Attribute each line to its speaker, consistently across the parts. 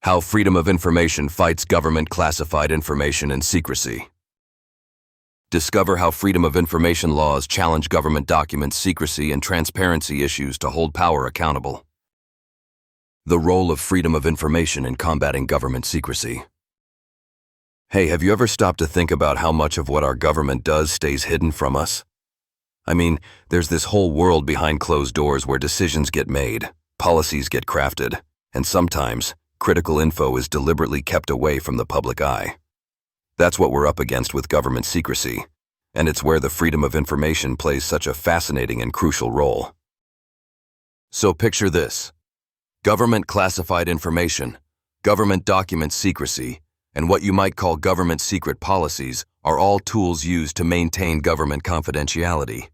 Speaker 1: How freedom of information fights government classified information and secrecy. Discover how freedom of information laws challenge government documents, secrecy, and transparency issues to hold power accountable. The role of freedom of information in combating government secrecy. Hey, have you ever stopped to think about how much of what our government does stays hidden from us? I mean, there's this whole world behind closed doors where decisions get made, policies get crafted, and sometimes critical info is deliberately kept away from the public eye. That's what we're up against with government secrecy, and it's where the freedom of information plays such a fascinating and crucial role. So picture this: government classified information, government document secrecy, and what you might call government secret policies are all tools used to maintain government confidentiality.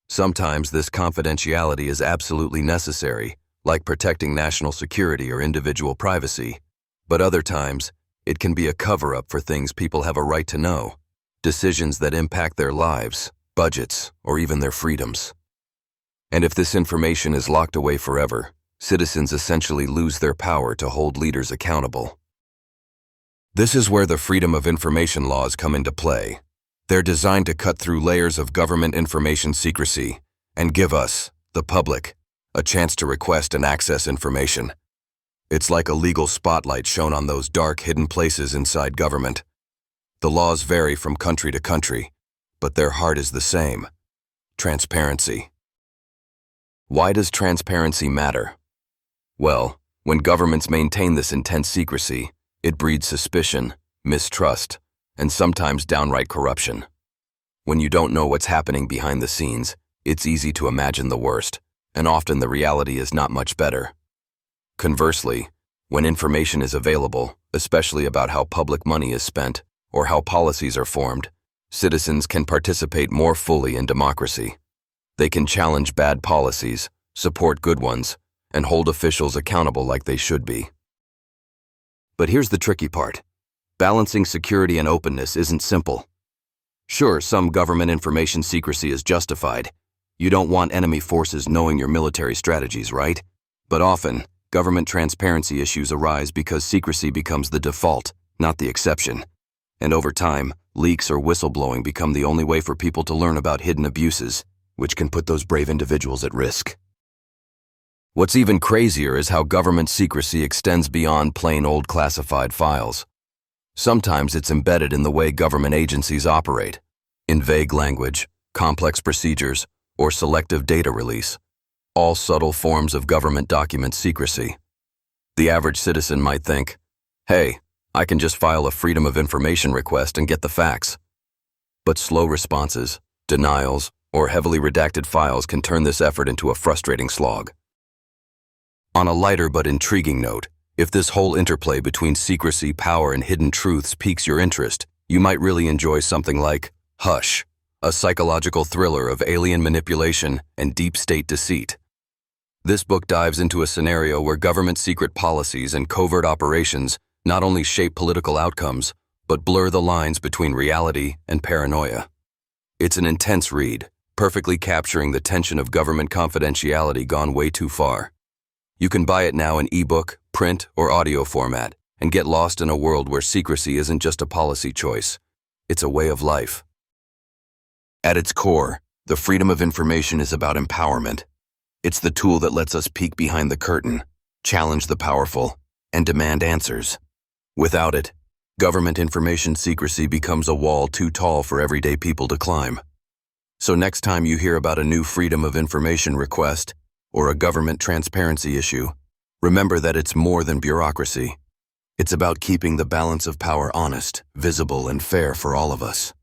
Speaker 1: Sometimes this confidentiality is absolutely necessary, like protecting national security or individual privacy, but other times, it can be a cover-up for things people have a right to know, decisions that impact their lives, budgets, or even their freedoms. And if this information is locked away forever, citizens essentially lose their power to hold leaders accountable. This is where the freedom of information laws come into play. They're designed to cut through layers of government information secrecy and give us, the public, a chance to request and access information. It's like a legal spotlight shone on those dark, hidden places inside government. The laws vary from country to country, but their heart is the same: transparency. Why does transparency matter? Well, when governments maintain this intense secrecy, it breeds suspicion, mistrust, and sometimes downright corruption. When you don't know what's happening behind the scenes, it's easy to imagine the worst, and often the reality is not much better. Conversely, when information is available, especially about how public money is spent or how policies are formed, citizens can participate more fully in democracy. They can challenge bad policies, support good ones, and hold officials accountable like they should be. But here's the tricky part. Balancing security and openness isn't simple. Sure, some government information secrecy is justified. You don't want enemy forces knowing your military strategies, right? But often, government transparency issues arise because secrecy becomes the default, not the exception. And over time, leaks or whistleblowing become the only way for people to learn about hidden abuses, which can put those brave individuals at risk. What's even crazier is how government secrecy extends beyond plain old classified files. Sometimes it's embedded in the way government agencies operate, in vague language, complex procedures, or selective data release, all subtle forms of government document secrecy. The average citizen might think, hey, I can just file a freedom of information request and get the facts. But slow responses, denials, or heavily redacted files can turn this effort into a frustrating slog. On a lighter but intriguing note, if this whole interplay between secrecy, power, and hidden truths piques your interest, you might really enjoy something like Hush, a psychological thriller of alien manipulation and deep state deceit. This book dives into a scenario where government secret policies and covert operations not only shape political outcomes, but blur the lines between reality and paranoia. It's an intense read, perfectly capturing the tension of government confidentiality gone way too far. You can buy it now in ebook, print, or audio format, and get lost in a world where secrecy isn't just a policy choice, it's a way of life. At its core, the freedom of information is about empowerment. It's the tool that lets us peek behind the curtain, challenge the powerful, and demand answers. Without it, government information secrecy becomes a wall too tall for everyday people to climb. So next time you hear about a new freedom of information request or a government transparency issue, remember that it's more than bureaucracy. It's about keeping the balance of power honest, visible, and fair for all of us.